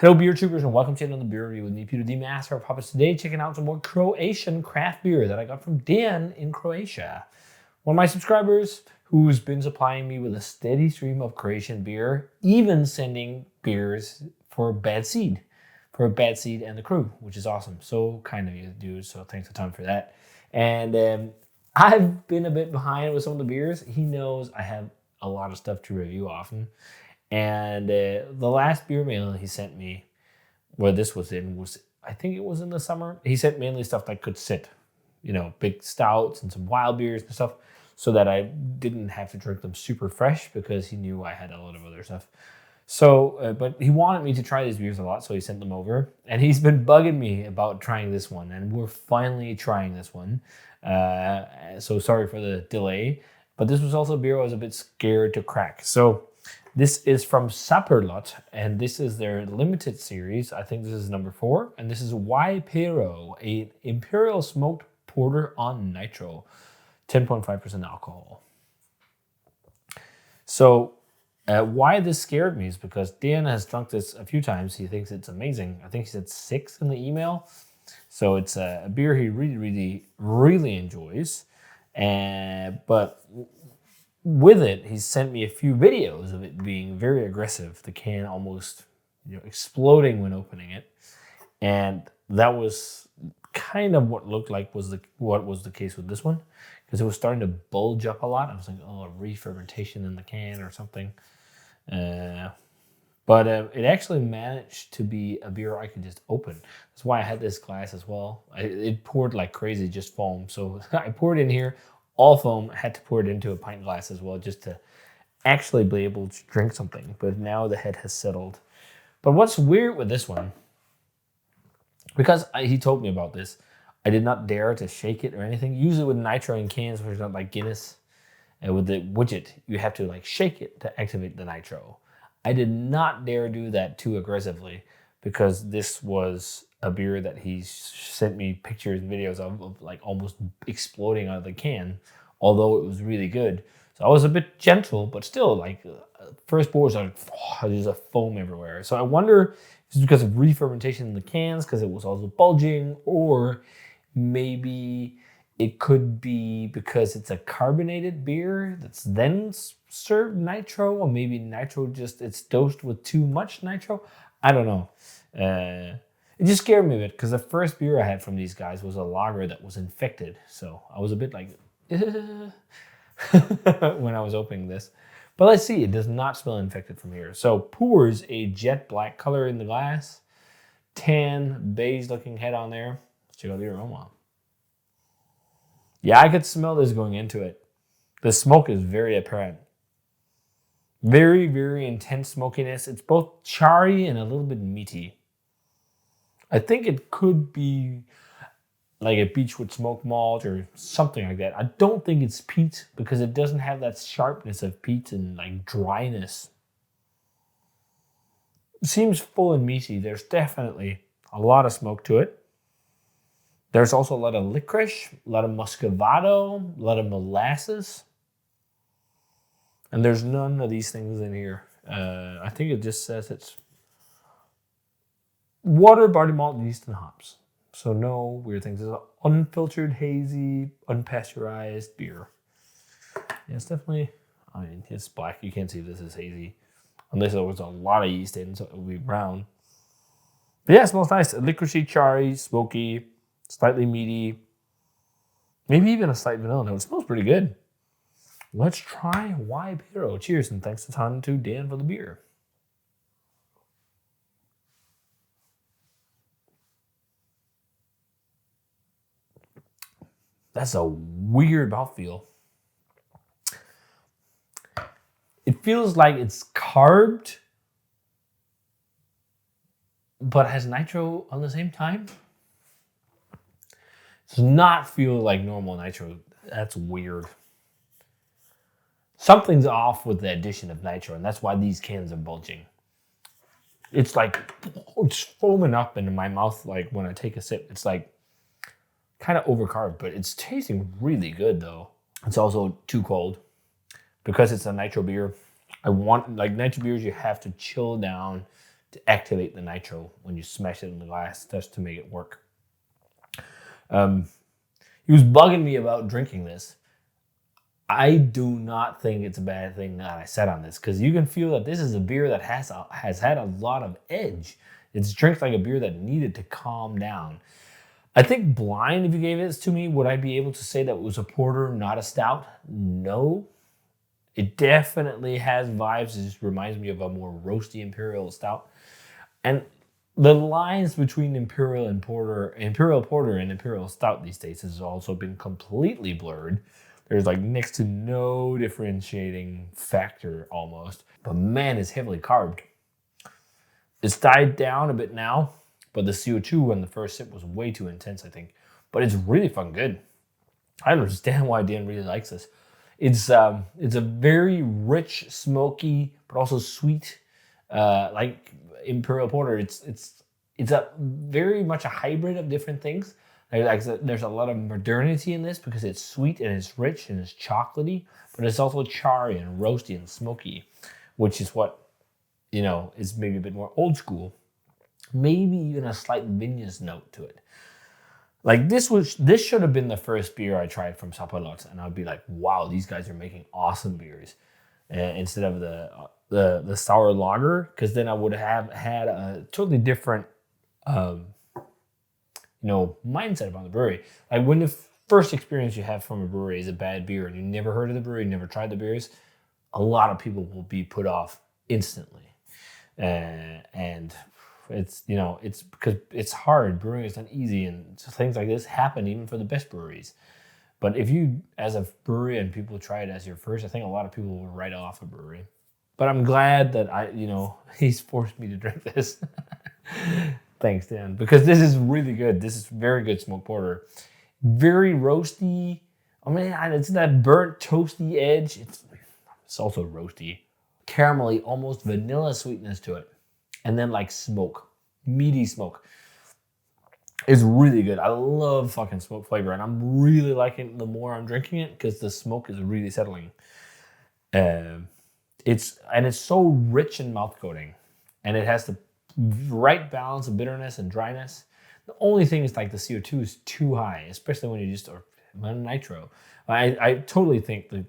Hello, beer troopers, and welcome to another Brewery with me, Peter, the Master of Puppets. Today, checking out some more Croatian craft beer that I got from Dan in Croatia. One of my subscribers who's been supplying me with a steady stream of Croatian beer, even sending beers for Bad Seed and the crew, which is awesome. So kind of you, dude. So thanks a ton for that. And I've been a bit behind with some of the beers. He knows I have a lot of stuff to review often. And the last beer mail he sent me, where this was in, was, I think it was in the summer. He sent mainly stuff that could sit, you know, big stouts and some wild beers and stuff, so that I didn't have to drink them super fresh because he knew I had a lot of other stuff. So, but he wanted me to try these beers a lot, so he sent them over. And he's been bugging me about trying this one, and we're finally trying this one. So sorry for the delay, but this was also a beer I was a bit scared to crack. So this is from Saperlot, and this is their limited series. I think this is number 4, and this is Pero, a Imperial smoked porter on Nitro, 10.5% alcohol. So why this scared me is because Dan has drunk this a few times. He thinks it's amazing. I think he said 6 in the email. So it's a beer he really enjoys. But with it, he sent me a few videos of it being very aggressive. The can almost, exploding when opening it, and that was kind of what looked like was the case with this one, because it was starting to bulge up a lot. I was like, oh, re-fermentation in the can or something. But it actually managed to be a beer I could just open. That's why I had this glass as well. It poured like crazy, just foam. So I poured in here. All foam, had to pour it into a pint glass as well, just to actually be able to drink something. But now the head has settled. But what's weird with this one, because he told me about this, I did not dare to shake it or anything. Usually with Nitro in cans, which is not like Guinness, and with the widget, you have to like shake it to activate the Nitro. I did not dare do that too aggressively, because this was a beer that he sent me pictures and videos of like almost exploding out of the can, although it was really good. So I was a bit gentle, but still, like, first pour was like, there's a foam everywhere. So I wonder if it's because of re-fermentation in the cans, because it was also bulging, or maybe it could be because it's a carbonated beer that's then served Nitro, or maybe Nitro it's dosed with too much Nitro. I don't know. It just scared me a bit, because the first beer I had from these guys was a lager that was infected. So I was a bit like, when I was opening this. But let's see, it does not smell infected from here. So pours a jet black color in the glass. Tan, beige looking head on there. Let's check out the aroma. Yeah, I could smell this going into it. The smoke is very apparent. Very, very intense smokiness. It's both charry and a little bit meaty. I think it could be like a beechwood smoked malt or something like that. I don't think it's peat, because it doesn't have that sharpness of peat and like dryness. It seems full and meaty. There's definitely a lot of smoke to it. There's also a lot of licorice, a lot of muscovado, a lot of molasses. And there's none of these things in here. I think it just says it's water, barley malt, yeast, and hops. So no weird things. It's an unfiltered, hazy, unpasteurized beer. Yeah, it's definitely, I mean, it's black. You can't see if this is hazy, unless there was a lot of yeast in, so it would be brown. But yeah, it smells nice. Licoricey, charry, smoky, slightly meaty. Maybe even a slight vanilla note. It smells pretty good. Let's try Pero. Cheers, and thanks a ton to Dan for the beer. That's a weird mouthfeel. It feels like it's carved, but has Nitro on the same time. It does not feel like normal Nitro. That's weird. Something's off with the addition of Nitro, and that's why these cans are bulging. It's like, it's foaming up into my mouth, like when I take a sip. It's like kind of overcarved, but it's tasting really good though. It's also too cold because it's a Nitro beer. I want, like, Nitro beers, you have to chill down to activate the nitro when you smash it in the glass, just to make it work. He was bugging me about drinking this. I do not think it's a bad thing that I said on this, because you can feel that this is a beer that has had a lot of edge. It's drinks like a beer that needed to calm down. I think blind, if you gave this to me, would I be able to say that it was a porter, not a stout? No. It definitely has vibes. It just reminds me of a more roasty Imperial stout. And the lines between Imperial Porter and Imperial Stout these days has also been completely blurred. There's like next to no differentiating factor almost. But man, it's heavily carbed. It's died down a bit now, but the CO2 on the first sip was way too intense, I think. But it's really fucking good. I don't understand why Dan really likes this. It's a very rich, smoky, but also sweet, like Imperial Porter. It's a very much a hybrid of different things. There's a lot of modernity in this because it's sweet and it's rich and it's chocolatey, but it's also charry and roasty and smoky, which is what, is maybe a bit more old school. Maybe even a slight vineyard note to it. Like this should have been the first beer I tried from Saperlot, and I'd be like, wow, these guys are making awesome beers, instead of the sour lager, because then I would have had a totally different mindset about the brewery. Like when the first experience you have from a brewery is a bad beer and you never heard of the brewery, never tried the beers, a lot of people will be put off instantly. And it's because it's hard. Brewing is not easy, and things like this happen even for the best breweries. But if you, as a brewery, and people try it as your first, I think a lot of people will write off a brewery. But I'm glad that he's forced me to drink this. Thanks, Dan, because this is really good. This is very good smoked porter. Very roasty. I mean, it's that burnt toasty edge. It's also roasty. Caramelly, almost vanilla sweetness to it. And then like smoke. Meaty smoke. It's really good. I love fucking smoke flavor, and I'm really liking it the more I'm drinking it because the smoke is really settling. It's so rich in mouth coating, and it has the right balance of bitterness and dryness. The only thing is like the CO2 is too high, especially when you just or nitro. I totally think the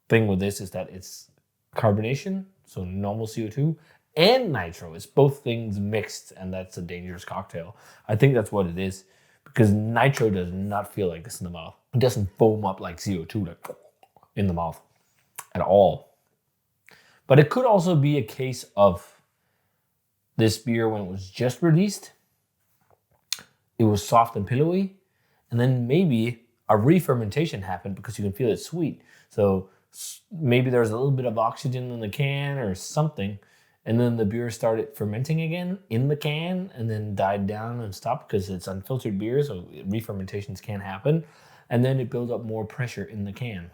thing with this is that it's carbonation, so normal CO2, and nitro. It's both things mixed, and that's a dangerous cocktail. I think that's what it is, because nitro does not feel like this in the mouth. It doesn't foam up like CO2 like in the mouth at all. But it could also be a case of this beer when it was just released, it was soft and pillowy, and then maybe a re-fermentation happened because you can feel it sweet. So maybe there's a little bit of oxygen in the can or something, and then the beer started fermenting again in the can and then died down and stopped because it's unfiltered beer, so re-fermentations can happen, and then it built up more pressure in the can.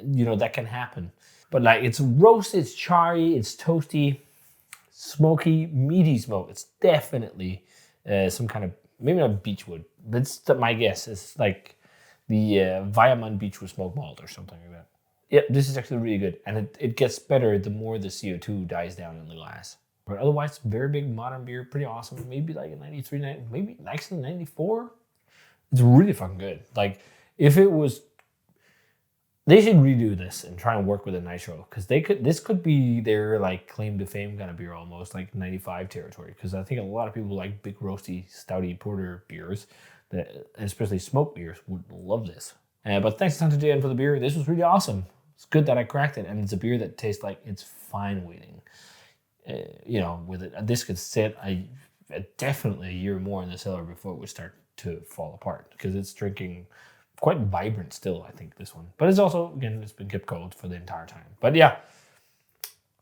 That can happen. But like, it's roasted, it's charry, it's toasty, smoky, meaty smoke. It's definitely some kind of, maybe not beechwood. That's my guess. It's like the Viaman beechwood smoke malt or something like that. Yeah, this is actually really good. And it gets better the more the CO2 dies down in the glass. But otherwise, very big modern beer, pretty awesome. Maybe like a 93, maybe actually 94. It's really fucking good. Like, if it was, they should redo this and try and work with a nitro, because this could be their like claim to fame kind of beer, almost like 95 territory. Because I think a lot of people like big roasty, stouty porter beers, that especially smoked beers, would love this. But thanks a ton to Dan for the beer. This was really awesome. It's good that I cracked it, and it's a beer that tastes like it's fine waiting. With it, this could sit definitely a year more in the cellar before it would start to fall apart, because it's drinking quite vibrant still, I think, this one. But it's also, again, it's been kept cold for the entire time. But yeah,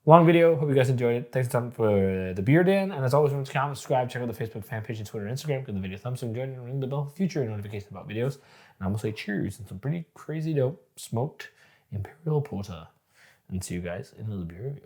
long video. Hope you guys enjoyed it. Thanks a ton for the beer, Dan. And as always, remember to comment, subscribe, check out the Facebook fan page and Twitter and Instagram. Give the video a thumbs up, enjoy it, and ring the bell for future notifications about videos. And I'm going to say cheers and some pretty crazy dope smoked Imperial Porter. And see you guys in another beer review.